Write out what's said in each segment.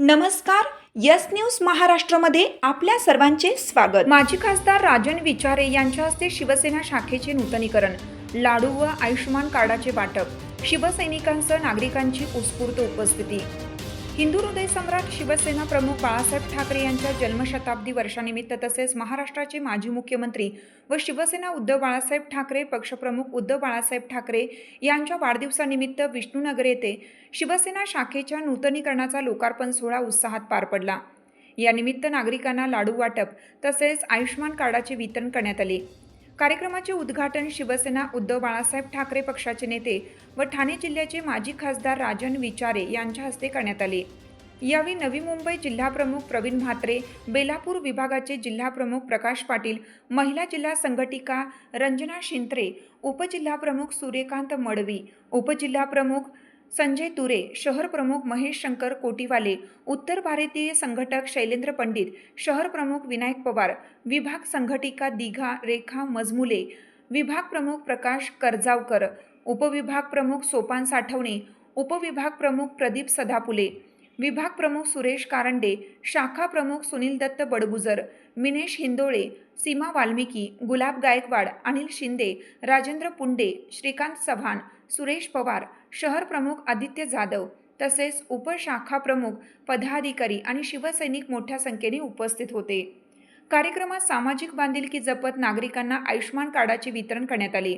नमस्कार. Yes news महाराष्ट्रमध्ये आपल्या सर्वांचे स्वागत. माजी खासदार राजन विचारे यांच्या हस्ते शिवसेना शाखेचे नूतनीकरण, लाडू व आयुष्यमान कार्डाचे वाटप, शिवसैनिकांसह नागरिकांची उत्स्फूर्त उपस्थिती. हिंदू हृदय सम्राट शिवसेना प्रमुख बाळासाहेब ठाकरे यांच्या जन्मशताब्दी वर्षानिमित्त तसेच महाराष्ट्राचे माजी मुख्यमंत्री व शिवसेना उद्धव बाळासाहेब ठाकरे पक्षप्रमुख उद्धव बाळासाहेब ठाकरे यांच्या वाढदिवसानिमित्त विष्णुनगर येथे शिवसेना शाखेच्या नूतनीकरणाचा लोकार्पण सोहळा उत्साहात पार पडला. यानिमित्त नागरिकांना लाडू वाटप तसेच आयुष्यमान कार्डाचे वितरण करण्यात आले. कार्यक्रमाचे उद्घाटन शिवसेना उद्धव बाळासाहेब ठाकरे पक्षाचे नेते व ठाणे जिल्ह्याचे माजी खासदार राजन विचारे यांच्या हस्ते करण्यात आले. यावेळी नवी मुंबई जिल्हाप्रमुख प्रवीण म्हात्रे, बेलापूर विभागाचे जिल्हाप्रमुख प्रकाश पाटील, महिला जिल्हा संघटिका रंजना शिंत्रे, उपजिल्हाप्रमुख सूर्यकांत मडवी, उपजिल्हाप्रमुख संजय तुरे, शहर प्रमुख महेश शंकर कोटीवाले, उत्तर भारतीय संघटक शैलेंद्र पंडित, शहर प्रमुख विनायक पवार, विभाग संघटिका दिघा रेखा मजमुले, विभाग प्रमुख प्रकाश करजावकर, उपविभाग प्रमुख सोपान साठवणे, उपविभाग प्रमुख प्रदीप सदापुले, विभाग प्रमुख सुरेश कारंडे, शाखा प्रमुख सुनील दत्त बडगुजर, मिनेश हिंदोळे, सीमा वाल्मिकी, गुलाब गायकवाड, अनिल शिंदे, राजेंद्र पुंडे, श्रीकांत चव्हाण, सुरेश पवार, शहर प्रमुख आदित्य जाधव तसेच उपशाखा प्रमुख पदाधिकारी आणि शिवसैनिक मोठ्या संख्येने उपस्थित होते. कार्यक्रमात सामाजिक बांधिलकी जपत नागरिकांना आयुष्यमान कार्डाचे वितरण करण्यात आले.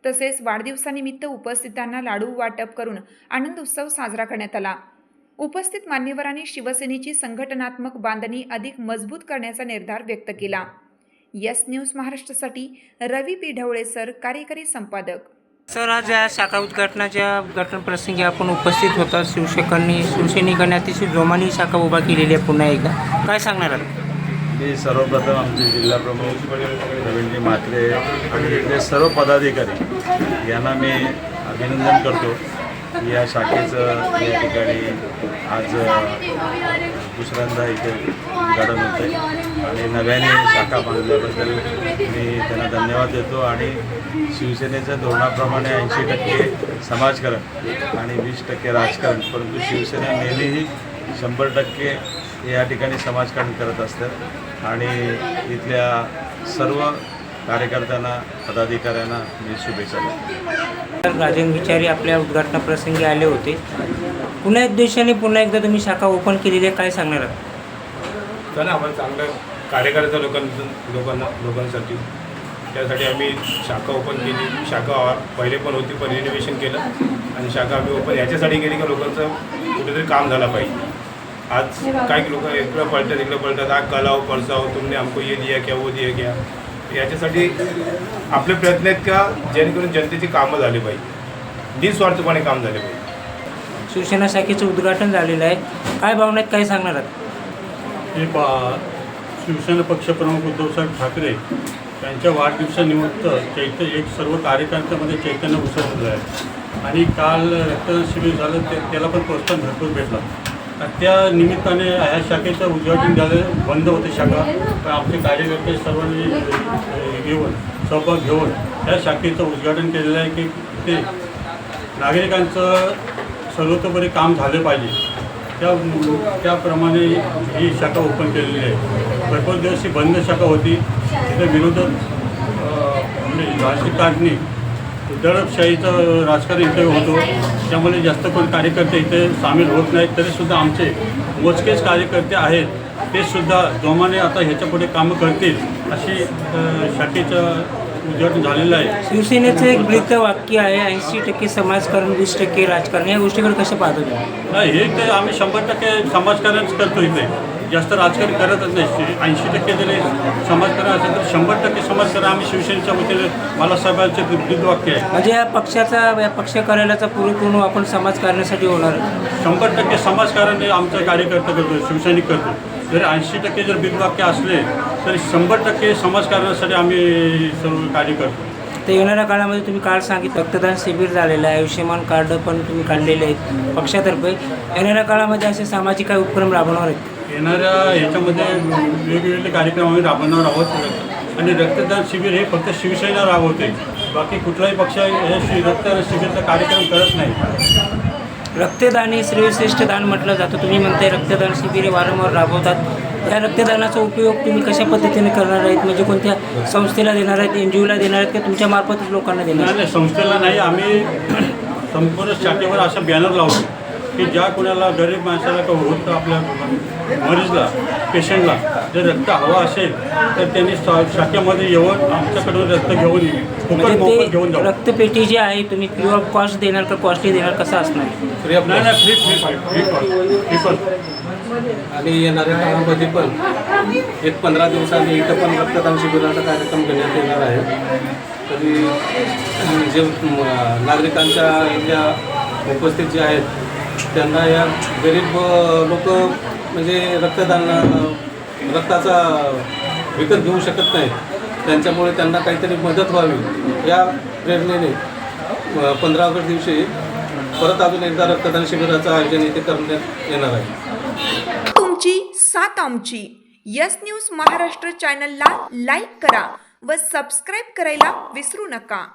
तसेच वाढदिवसानिमित्त उपस्थितांना लाडू वाटप करून आनंद उत्सव साजरा करण्यात आला. उपस्थित मान्यवरांनी शिवसेनेची संघटनात्मक बांधणी अधिक मजबूत करण्याचा निर्धार व्यक्त केला. यस न्यूज महाराष्ट्रासाठी रवी पी ढवळे सर, कार्यकारी संपादक. सर, आज या शाखा उद्घाटन प्रसंगी आपण उपस्थित होता. शिवसैनिकांनी अतिशय जोमाने शाखा उभा केलेली आहे. पुन्हा एकदा काय सांगणार आहात? मी सर्वप्रथम आमचे जिल्हाप्रमुख प्रवीणजी म्हात्रे आणि इथले सर्व पदाधिकारी यांना मी अभिनंदन करतो. या शाखेचं या ठिकाणी आज दुसऱ्यांदा इथे उद्घाटन होतं आहे आणि नव्याने शाखा बांधल्याबद्दल मी त्यांना धन्यवाद देतो. आणि शिवसेनेच्या धोरणाप्रमाणे 80% समाजकारण आणि 20% राजकारण, परंतु शिवसेना नेहमीही 100% या ठिकाणी समाजकारण करत असतात. आणि इथल्या सर्व कार्यकर्त्यांना पदाधिकाऱ्यांना मी शुभेच्छा देतो. राजन विचारे आपल्या उद्घाटनाप्रसंगी आले होते. पुन्हा उद्देशाने पुन्हा एकदा तुम्ही शाखा ओपन केलेली आहे, काय सांगणार आहात? चला, आपण चांगलं कार्यकर्ता लोकांसाठी त्यासाठी आम्ही शाखा ओपन केली. शाखा पहिले पण होती, पण रिनोव्हेशन केलं आणि शाखा आम्ही ओपन याच्यासाठी केली की लोकांचं कुठेतरी काम झालं पाहिजे. आज काही लोक इकडं पळतात, हा कलाव पळसाव, तुमने हमको ये दिया क्या वो दिया क्या. याच्यासाठी आपले प्रयत्न आहेत का जेणेकरून जनतेची कामं झाली पाहिजे, निस्वार्थपणे काम झाले पाहिजे. शिवसेना शाखेचं उद्घाटन झालेलं आहे, काय भावना आहेत, काय सांगणार आहात? हे शिवसेना पक्षप्रमुख उद्धवसाहेब ठाकरे यांच्या वाढदिवसानिमित्त सर्व कार्यकर्त्यांमध्ये चैतन्य उसळलेलं आहे. आणि काल रक्तदान शिबिर झालं, त्याला पण प्रोत्साहन भरपूर भेटला. त्या निमित्ताने ह्या शाखेचं उद्घाटन झालं. बंद होते शाखा, पण आमचे कार्यकर्ते सर्वांनी सहभाग घेऊन ह्या शाखेचं उद्घाटन केलेलं आहे की ते नागरिकांचं सर्वतोपरी काम झालं पाहिजे, त्याप्रमाणे ही शाखा ओपन केलेली आहे. भरपूर दिवस ही बंद शाखा होती. तिथे विरोधक राजकारणी दडपशाहीचं राजकारण इथे होतो, त्यामुळे जास्त कोण कार्यकर्ते इथे सामील होत नाहीत. तरीसुद्धा आमचे मोजकेच कार्यकर्ते आहेत, ते सुद्धा जोमाने आता ह्याच्यापुढे कामं करतील अशी शाखेचं उद्घाटन झालेलं आहे. शिवसेनेचं एक ब्रीद वाक्य आहे, 80% समाजकारण 20% राजकारण. या गोष्टीकडे कसं पाहतो तुम्ही? नाही, हे तर आम्ही 100% समाजकारणच करतो. इथे जास्त राजकारण करतच नाही. 80% जरी समाजकारण असेल तर 100% समाजकारण आम्ही शिवसेनेच्या वतीने बाळासाहेबांचे ब्रीद वाक्य आहे. म्हणजे या पक्ष कार्यालयाचा पूर्ण वापर समाजकारणासाठी होणार. 100% समाजकारण हे आमचं कार्यकर्ता करतो, शिवसैनिक करतो. जरी 80% जर ब्रीदवाक्य असले तरी 100% समाजकारणासाठी आम्ही सर्व कार्य करतो. तर येणाऱ्या काळामध्ये तुम्ही काल सांगितलं रक्तदान शिबिर झालेलं आहे, आयुष्यमान कार्ड पण तुम्ही काढलेले आहेत पक्षातर्फे. येणाऱ्या काळामध्ये असे सामाजिक काही उपक्रम राबवणार आहेत? येणाऱ्या ह्याच्यामध्ये वेगवेगळे कार्यक्रम आम्ही राबवणार आहोत. आणि रक्तदान शिबिर हे फक्त शिवसेना राबवते, बाकी कुठलाही पक्ष हे रक्तदान शिबिरचा कार्यक्रम करत नाही. रक्तदान हे श्रेयश्रेष्ठ दान म्हटलं जातं. तुम्ही म्हणताय रक्तदान शिबिरे वारंवार राबवतात. या रक्तदानाचा उपयोग तुम्ही कशा पद्धतीने करणार आहेत? म्हणजे कोणत्या संस्थेला देणार आहेत, NGOला देणार आहेत, का तुमच्या मार्फतच लोकांना देणार नाही आहेत? नाही, संस्थेला नाही. आम्ही संपूर्ण शाखेवर असा बॅनर लावतो की ज्या कोणाला गरीब माणसाला का होतं आपल्या मरीजला, पेशंटला जर रक्त हवा असेल तर त्यांनी शाखेमध्ये येऊन आमच्याकडून रक्त घेऊन फुकट मोफत घेऊन म्हणजे जाऊ. ते रक्तपेटी जी आहे तुम्ही फ्री ऑफ कॉस्ट देणार का कॉस्टली देणार, कसं असणार? नाही नाही, फ्री कॉस्ट. आणि येणाऱ्या काळामध्ये पण एक 15 दिवसांनी इथं पण रक्तदान शिबिराचा कार्यक्रम घेण्यात येणार आहे. तरी जे नागरिकांच्या इथल्या उपस्थित जे आहेत त्यांना या गरीब लोक म्हणजे रक्ताचा विकत घेऊ शकत नाहीत, त्यांच्यामुळे त्यांना काहीतरी मदत व्हावी या प्रेरणेने 15 ऑगस्ट दिवशी परत अजून एकदा रक्तदान शिबिराचं आयोजन इथे करण्यात येणार आहे. तुमची साथ आमची. यस न्यूज महाराष्ट्र चॅनलला लाईक करा व सबस्क्राईब करायला विसरू नका.